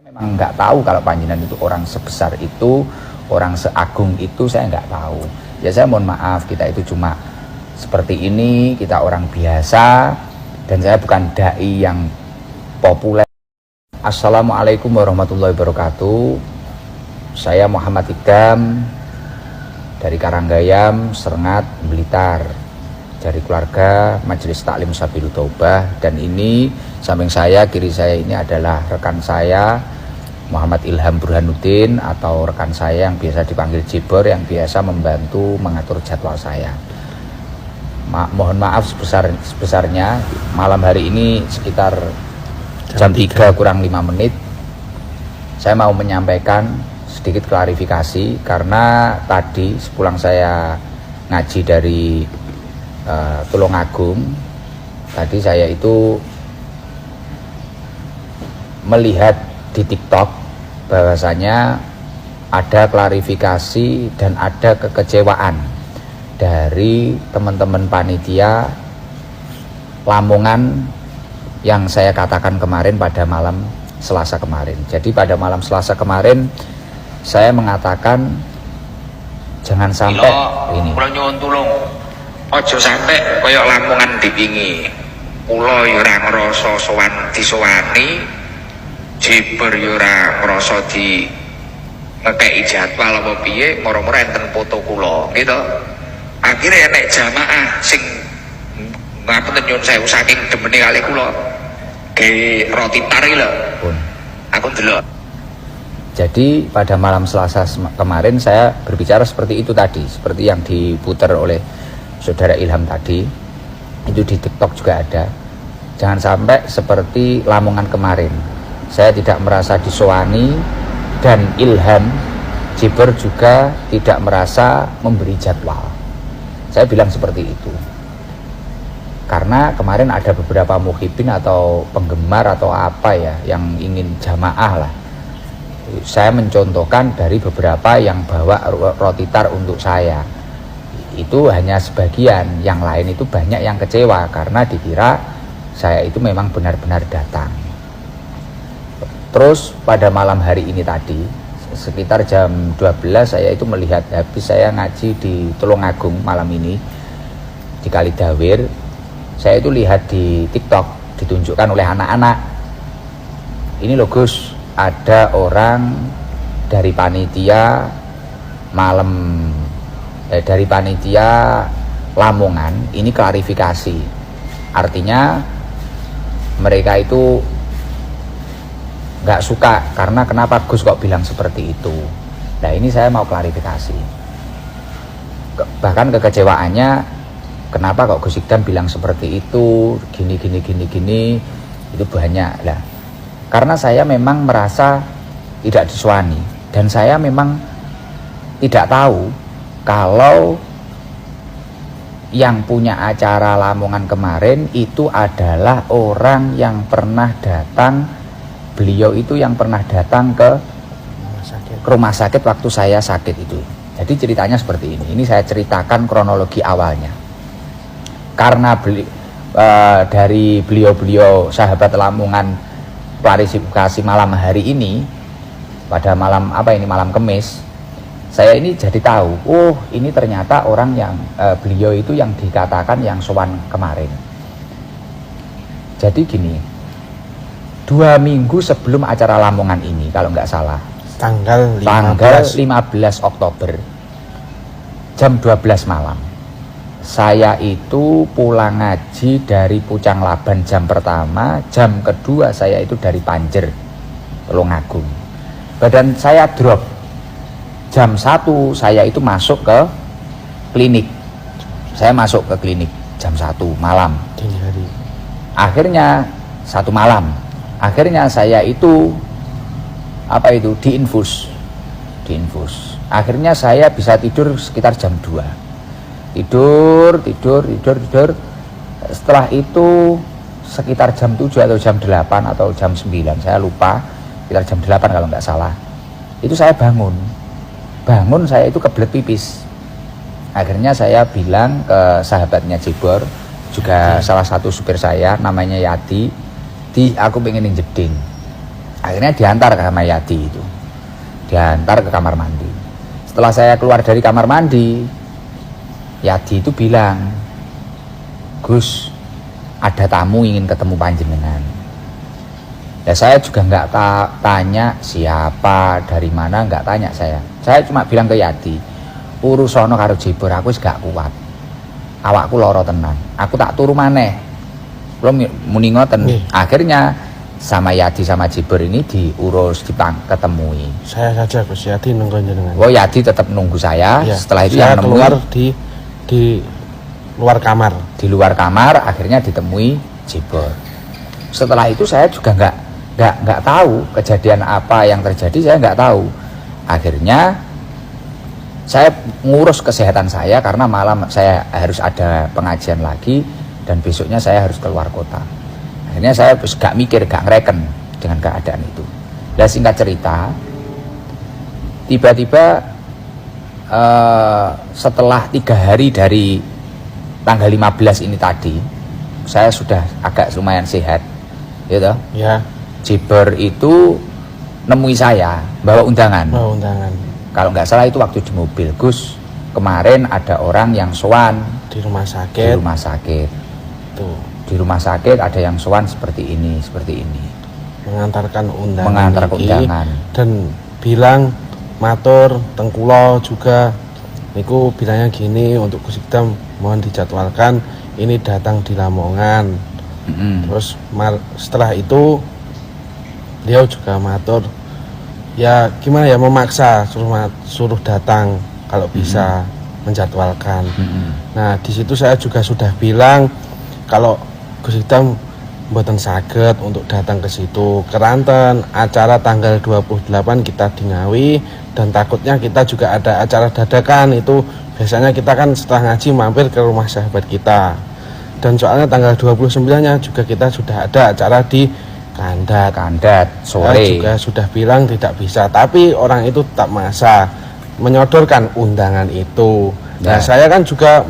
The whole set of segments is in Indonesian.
Memang nggak tahu kalau panjenengan itu orang sebesar itu, orang seagung itu, saya nggak tahu. Ya saya mohon maaf, kita itu cuma seperti ini, kita orang biasa, dan saya bukan dai yang populer. Assalamualaikum warahmatullahi wabarakatuh. Saya Muhammad Idam dari Karanggayam, Serengat, Blitar, dari keluarga Majelis Taklim Sabilul Taubah. Dan ini samping saya, kiri saya ini adalah rekan saya Muhammad Ilham Burhanuddin, atau rekan saya yang biasa dipanggil Jibor, yang biasa membantu mengatur jadwal saya. Mohon maaf sebesarnya, malam hari ini sekitar jam 3 kurang 5 menit saya mau menyampaikan sedikit klarifikasi, karena tadi sepulang saya ngaji dari Tulungagung, tadi saya itu melihat di TikTok bahwasanya ada klarifikasi dan ada kekecewaan dari teman-teman panitia Lamongan yang saya katakan kemarin pada malam Selasa kemarin. Jadi pada malam Selasa kemarin saya mengatakan jangan sampai ini. Kula nyuwun tulung, aja sampai kaya Lamongan dipingi. Kula ya ora ngrasa sowan disowani, Jibor ya ora ngrasa di ngekei jadwal apa piye, moro-moro enten foto kula, gitu. Akhirnya nek jamaah sing ngapunten nyuwun sewu saking demene kali kula ge roti tari lho. Aku ndelok. Jadi pada malam Selasa kemarin saya berbicara seperti itu tadi, seperti yang diputar oleh saudara Ilham tadi, itu di TikTok juga ada. Jangan sampai seperti Lamongan kemarin. Saya tidak merasa disowani, dan Ilham Jibor juga tidak merasa memberi jadwal. Saya bilang seperti itu. Karena kemarin ada beberapa muhibin atau penggemar atau apa ya yang ingin jamaah lah. Saya mencontohkan dari beberapa yang bawa roti tar untuk saya. Itu hanya sebagian, yang lain itu banyak yang kecewa karena dikira saya itu memang benar-benar datang. Terus pada malam hari ini tadi, sekitar jam 12 saya itu melihat, habis saya ngaji di Tulungagung malam ini di Kalidawir. Saya itu lihat di TikTok ditunjukkan oleh anak-anak. Ini loh Gus, ada orang dari panitia dari panitia Lamongan ini klarifikasi. Artinya mereka itu nggak suka karena kenapa Gus kok bilang seperti itu. Nah ini saya mau klarifikasi. Bahkan kekecewaannya, kenapa kok Gus Idam bilang seperti itu, gini itu banyak lah. Karena saya memang merasa tidak diswani, dan saya memang tidak tahu kalau yang punya acara Lamongan kemarin itu adalah orang yang pernah datang. Beliau itu yang pernah datang ke rumah sakit waktu saya sakit itu. Jadi ceritanya seperti ini. Ini saya ceritakan kronologi awalnya. Karena dari beliau-beliau sahabat Lamongan klarifikasi malam hari ini, pada malam malam Kamis, saya ini jadi tahu, oh ini ternyata orang yang beliau itu yang dikatakan yang sowan kemarin. Jadi gini, 2 minggu sebelum acara Lamongan ini, kalau nggak salah, tanggal 15 Oktober jam 12 malam, saya itu pulang ngaji dari Pucang Laban jam pertama, jam kedua saya itu dari Panjer, Tulungagung. Badan saya drop. Jam 1 saya itu masuk ke klinik. Saya masuk ke klinik jam 1 malam. Akhirnya 1 malam. Akhirnya saya itu diinfus. Akhirnya saya bisa tidur sekitar jam 2. Tidur. Setelah itu sekitar jam 7 atau jam 8 atau jam 9, saya lupa, sekitar jam 8 kalau nggak salah, itu saya bangun saya itu kebelet pipis. Akhirnya saya bilang ke sahabatnya Jibor, juga salah satu supir saya, namanya Yadi, aku pengen jeding. Akhirnya diantar ke sama Yadi itu, diantar ke kamar mandi. Setelah saya keluar dari kamar mandi, Yadi itu bilang, Gus, ada tamu ingin ketemu panjenengan. Ya saya juga nggak tanya siapa, dari mana, nggak tanya saya. Saya cuma bilang ke Yadi, urusono karo Jibor aku wis gak kuat. Awakku loro tenan. Aku tak turu maneh. Belum muni ngoten. Akhirnya sama Yadi sama Jibor ini diurus, ketemui. Saya saja Gus, Yadi nunggu jenengan. Oh, Yadi tetap nunggu saya. Ya, setelah itu saya yang keluar di luar kamar. Di luar kamar akhirnya ditemui Jibor. Setelah itu saya juga nggak tahu kejadian apa yang terjadi, saya nggak tahu. Akhirnya saya ngurus kesehatan saya karena malam saya harus ada pengajian lagi dan besoknya saya harus keluar kota. Akhirnya saya gak mikir, gak ngereken dengan keadaan itu. Dan singkat cerita, tiba-tiba setelah 3 hari dari tanggal 15 ini tadi, saya sudah agak lumayan sehat, gitu. Ya. Jibor itu nemui saya bawa undangan. Bawa undangan. Kalau nggak salah itu waktu di mobil, Gus, kemarin ada orang yang sowan Di rumah di sakit. rumah sakit. Tuh. Di rumah sakit ada yang sowan seperti ini. Mengantarkan undangan. Mengantar undangan. Dan bilang matur tengkulo juga. Niku bilangnya gini, untuk Gus Ikdam mohon dijadwalkan ini datang di Lamongan. Terus setelah itu beliau juga matur, ya gimana ya, memaksa suruh datang kalau bisa menjadwalkan. Nah di situ saya juga sudah bilang kalau Gus Ikdam mboten saged untuk datang ke situ, keranten acara tanggal 28 kita di Ngawi, dan takutnya kita juga ada acara dadakan. Itu biasanya kita kan setelah ngaji mampir ke rumah sahabat kita, dan soalnya tanggal 29-nya juga kita sudah ada acara di Kandat sore. Saya juga sudah bilang tidak bisa, tapi orang itu tetap maksa menyodorkan undangan itu. Nah, saya kan juga,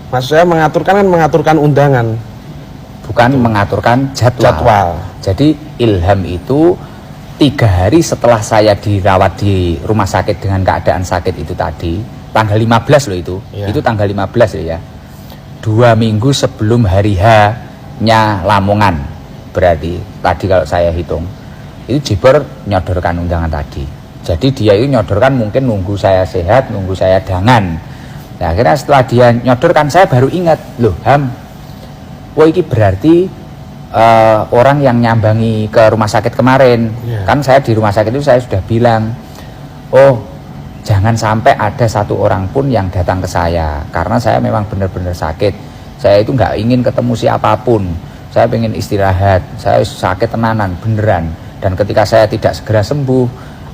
maksud saya mengaturkan undangan, bukan mengaturkan jadwal. Jadi Ilham itu 3 hari setelah saya dirawat di rumah sakit dengan keadaan sakit itu tadi, tanggal 15 loh itu. Ya. Itu tanggal 15 loh ya. 2 minggu sebelum hari H-nya Lamongan. Berarti tadi kalau saya hitung itu Jibor nyodorkan undangan tadi. Jadi dia itu nyodorkan mungkin nunggu saya sehat, nunggu saya dangan. Nah, akhirnya setelah dia nyodorkan saya baru ingat, loh Ham, wah ini berarti orang yang nyambangi ke rumah sakit kemarin. Kan saya di rumah sakit itu saya sudah bilang, oh jangan sampai ada 1 orang pun yang datang ke saya, karena saya memang benar-benar sakit. Saya itu nggak ingin ketemu siapapun. Saya pengen istirahat, saya sakit tenanan, beneran. Dan ketika saya tidak segera sembuh,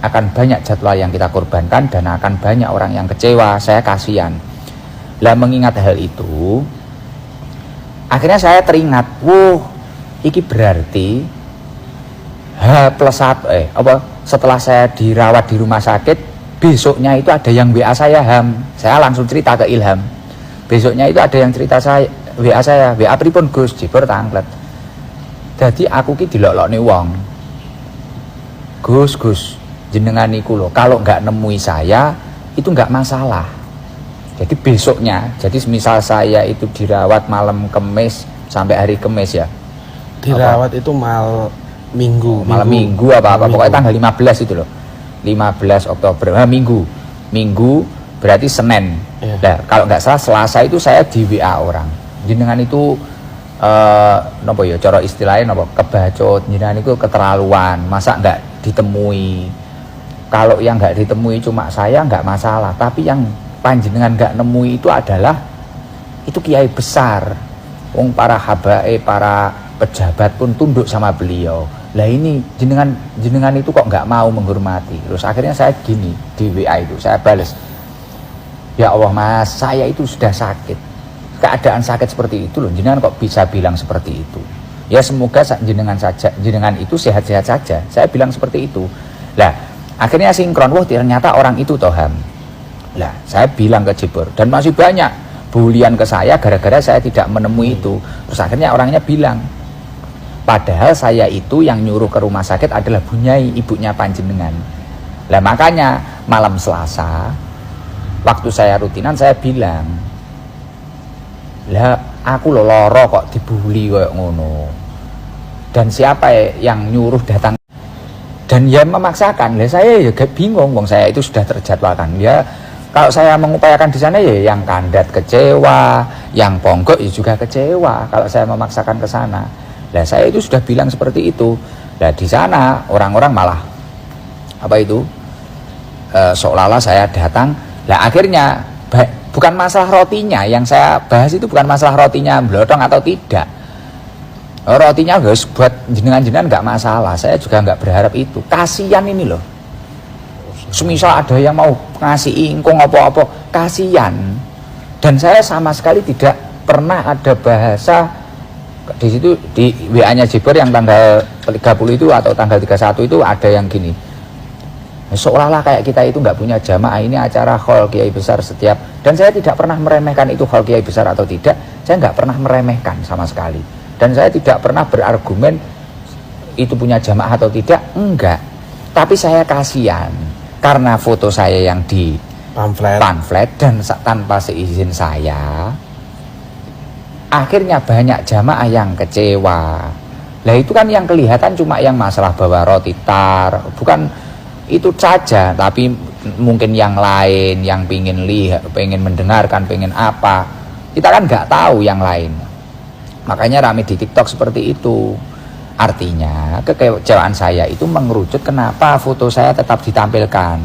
akan banyak jadwal yang kita korbankan dan akan banyak orang yang kecewa, saya kasihan. Lah mengingat hal itu, akhirnya saya teringat, iki berarti H+1, setelah saya dirawat di rumah sakit, besoknya itu ada yang WA saya, Ham. Saya langsung cerita ke Ilham. Besoknya itu ada yang cerita saya, WA saya, WA pripun Gus, Jibor tanglet. Jadi aku ki dilok-lokne wong. Gus, jenengan niku lho, kalau nggak nemui saya itu nggak masalah. Jadi besoknya, jadi misal saya itu dirawat malam Kemis sampai hari Kemis ya. Dirawat itu malam Minggu pokoknya tanggal 15 itu loh. 15 Oktober, Minggu berarti Senin. Ya. Nah, kalau nggak salah Selasa itu saya di WA orang. Jenengan itu nopo ya cara istilahnya nopo kebacut, jenengan itu keterlaluan, masa nggak ditemui. Kalau yang nggak ditemui cuma saya nggak masalah, tapi yang panjenengan nggak nemui itu adalah itu kiai besar. Wong para habaib, para pejabat pun tunduk sama beliau. Lah ini jenengan itu kok nggak mau menghormati. Terus akhirnya saya gini di WA itu saya balas, ya Allah Mas, saya itu sudah sakit, keadaan sakit seperti itu loh, jenengan kok bisa bilang seperti itu. Ya semoga jenengan itu sehat-sehat saja. Saya bilang seperti itu. Lah akhirnya sinkron, wah ternyata orang itu toham. Lah saya bilang ke Jibor, dan masih banyak bulian ke saya gara-gara saya tidak menemui itu. Terus akhirnya orangnya bilang, Padahal saya itu yang nyuruh ke rumah sakit adalah Bunyai, ibunya panjenengan. Lah makanya malam Selasa waktu saya rutinan saya bilang, lah aku lo loro kok dibully kayak ngono. Dan siapa yang nyuruh datang dan ya memaksakan. Lah saya ya bingung, wong saya itu sudah terjadwalkan. Ya kalau saya mengupayakan di sana ya yang kandat kecewa, yang ponggok ya juga kecewa kalau saya memaksakan ke sana. Lah saya itu sudah bilang seperti itu. Lah di sana orang-orang malah apa itu seolah-olah saya datang. Lah akhirnya bukan masalah rotinya yang saya bahas, itu bukan masalah rotinya blotong atau tidak. Rotinya guys buat jenengan-jenengan nggak masalah, saya juga nggak berharap itu. Kasian ini loh, semisal ada yang mau ngasih ingkung apa-apa, kasian. Dan saya sama sekali tidak pernah ada bahasa di situ di WA-nya Jiber yang tanggal 30 itu atau tanggal 31 itu ada yang gini, seolah-olah kayak kita itu nggak punya jamaah, ini acara hall kiai besar setiap. Dan saya tidak pernah meremehkan itu hall kiai besar atau tidak, saya nggak pernah meremehkan sama sekali. Dan saya tidak pernah berargumen itu punya jamaah atau tidak, enggak. Tapi saya kasihan karena foto saya yang di pamflet dan tanpa seizin saya, akhirnya banyak jamaah yang kecewa. Lah itu kan yang kelihatan cuma yang masalah bawa roti tar, bukan itu saja, tapi mungkin yang lain yang pingin lihat, pengen mendengarkan, pengen apa, kita kan nggak tahu yang lain. Makanya rame di TikTok seperti itu. Artinya kekecewaan saya itu mengerucut kenapa foto saya tetap ditampilkan.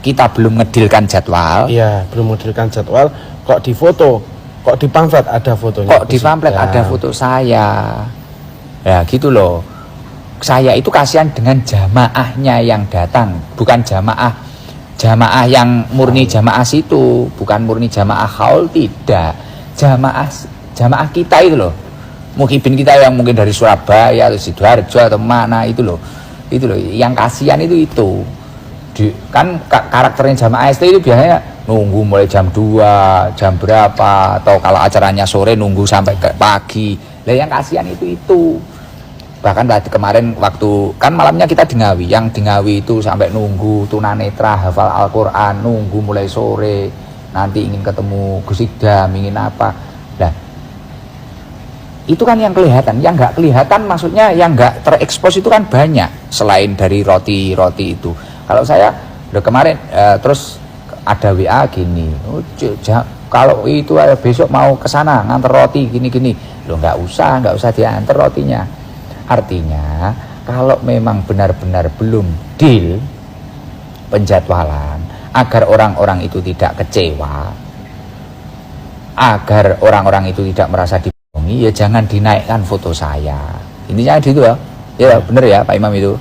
Kita belum ngedilkan jadwal. Iya, belum ngedilkan jadwal, kok di foto, kok di pamflet ada fotonya. Kok di pamflet ada foto saya. Ya gitu loh. Saya itu kasihan dengan jamaahnya yang datang, bukan jamaah yang murni jamaah situ, bukan murni jamaah haul, tidak. Jamaah kita itu loh. Muhibin kita yang mungkin dari Surabaya atau Sidoarjo atau mana itu loh yang kasihan itu kan karakternya jamaah ST itu biasanya nunggu mulai jam 2 jam berapa, atau kalau acaranya sore nunggu sampai ke pagi. Lah yang kasihan itu bahkan tadi kemarin waktu kan malamnya kita di Ngawi, yang di Ngawi itu sampai nunggu tunanetra hafal Al-Quran, nunggu mulai sore, nanti ingin ketemu Gus Idam, ingin apa. Lah itu kan yang kelihatan, yang nggak kelihatan maksudnya yang nggak terekspos itu kan banyak selain dari roti itu. Kalau saya udah kemarin terus ada WA gini, kalau itu besok mau ke sana nganter roti gini, lo nggak usah diantar rotinya. Artinya kalau memang benar-benar belum deal penjadwalan agar orang-orang itu tidak kecewa, agar orang-orang itu tidak merasa ya jangan dinaikkan foto saya. Intinya gitu ya. Ya bener ya Pak Imam itu.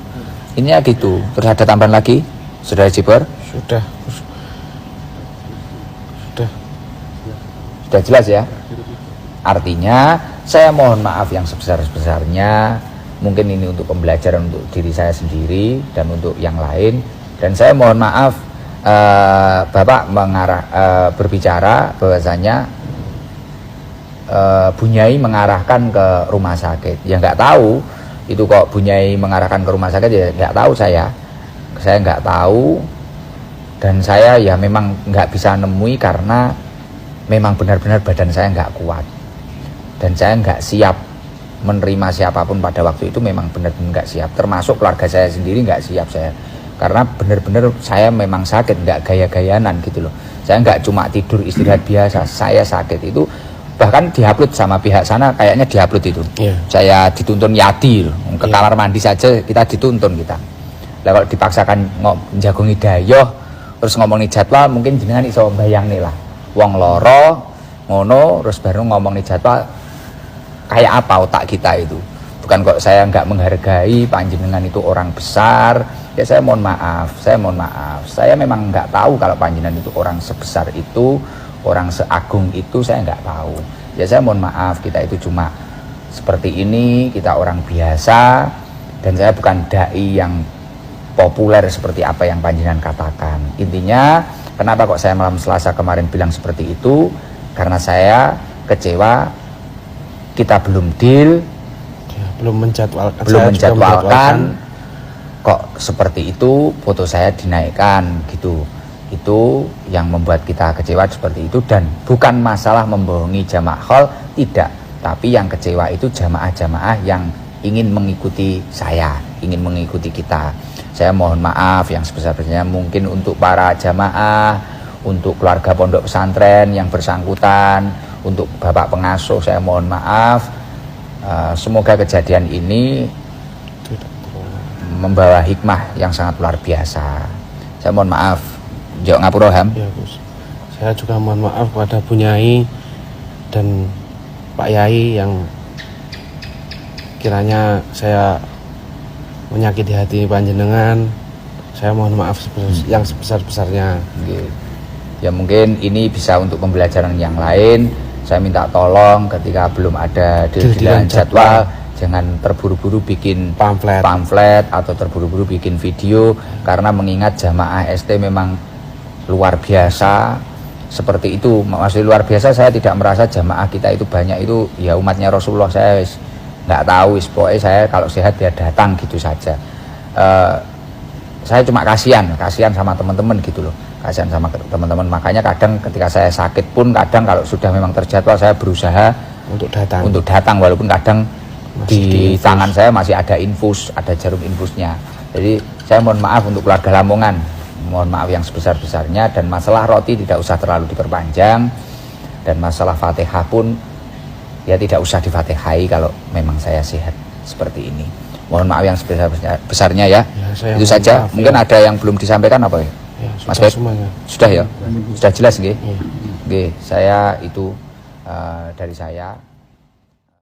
Intinya gitu. Terus ada tambahan lagi? Saudara Jiber? Sudah jelas ya. Artinya saya mohon maaf yang sebesar-besarnya. Mungkin ini untuk pembelajaran untuk diri saya sendiri dan untuk yang lain. Dan saya mohon maaf Bapak berbicara bahwasanya Bunyai mengarahkan ke rumah sakit. Ya nggak tahu itu kok Bunyai mengarahkan ke rumah sakit, ya nggak tahu saya nggak tahu. Dan saya ya memang nggak bisa nemui karena memang benar-benar badan saya nggak kuat dan saya nggak siap menerima siapapun pada waktu itu. Memang benar-benar nggak siap, termasuk keluarga saya sendiri nggak siap saya, karena benar-benar saya memang sakit, nggak gaya-gayanan gitu loh. Saya nggak cuma tidur istirahat biasa, saya sakit itu. Bahkan diupload sama pihak sana, kayaknya diupload itu. Saya dituntun yadi loh. Ke kamar mandi saja kita dituntun kita. Lah kalau dipaksakan jagongi dayoh terus ngomong nih jadwal, mungkin jenengan iso bayang nih lah. Wong loro ngono terus baru ngomong nih jadwal, kayak apa otak kita itu. Bukan kok saya nggak menghargai panjenengan itu orang besar. Ya saya mohon maaf. Saya memang nggak tahu kalau panjenengan itu orang sebesar itu, orang seagung itu, saya nggak tahu. Ya saya mohon maaf, kita itu cuma seperti ini, kita orang biasa. Dan saya bukan dai yang populer seperti apa yang panjenengan katakan. Intinya kenapa kok saya malam Selasa kemarin bilang seperti itu, karena saya kecewa kita belum deal belum menjadwalkan. belum Saya juga menjadwalkan kok seperti itu foto saya dinaikkan gitu. Itu yang membuat kita kecewa seperti itu, dan bukan masalah membohongi jamaah haul, tidak, tapi yang kecewa itu jamaah-jamaah yang ingin mengikuti saya, ingin mengikuti kita. Saya mohon maaf yang sebesar-besarnya mungkin untuk para jamaah, untuk keluarga pondok pesantren yang bersangkutan, untuk bapak pengasuh saya mohon maaf. Semoga kejadian ini membawa hikmah yang sangat luar biasa. Saya mohon maaf. Jok ngapura Ham. Ya Gus, saya juga mohon maaf kepada Bu Nyai dan Pak Yai yang kiranya saya menyakiti hati panjenengan. Saya mohon maaf yang sebesar-besarnya. Ya mungkin ini bisa untuk pembelajaran yang lain. Saya minta tolong ketika belum ada deadline jadwal, jangan terburu-buru bikin pamflet atau terburu-buru bikin video, karena mengingat jamaah ST memang luar biasa seperti itu. Maksudnya luar biasa, saya tidak merasa jamaah kita itu banyak, itu ya umatnya Rasulullah. Saya nggak tahu, pokoknya saya kalau sehat dia datang gitu saja. Saya cuma kasihan sama teman-teman gitu loh, kasihan sama teman-teman. Makanya kadang ketika saya sakit pun, kadang kalau sudah memang terjadwal, saya berusaha untuk datang walaupun kadang di tangan saya masih ada infus, ada jarum infusnya. Jadi saya mohon maaf untuk keluarga Lamongan, mohon maaf yang sebesar-besarnya. Dan masalah roti tidak usah terlalu diperpanjang, dan masalah Fatihah pun ya tidak usah difatihai kalau memang saya sehat seperti ini. Mohon maaf yang sebesar-besarnya ya. Itu saja. Maaf, mungkin ya. ada yang belum disampaikan apa ya? Mas Beb? Sudah ya? Sudah jelas nggih? Nggih, saya itu dari saya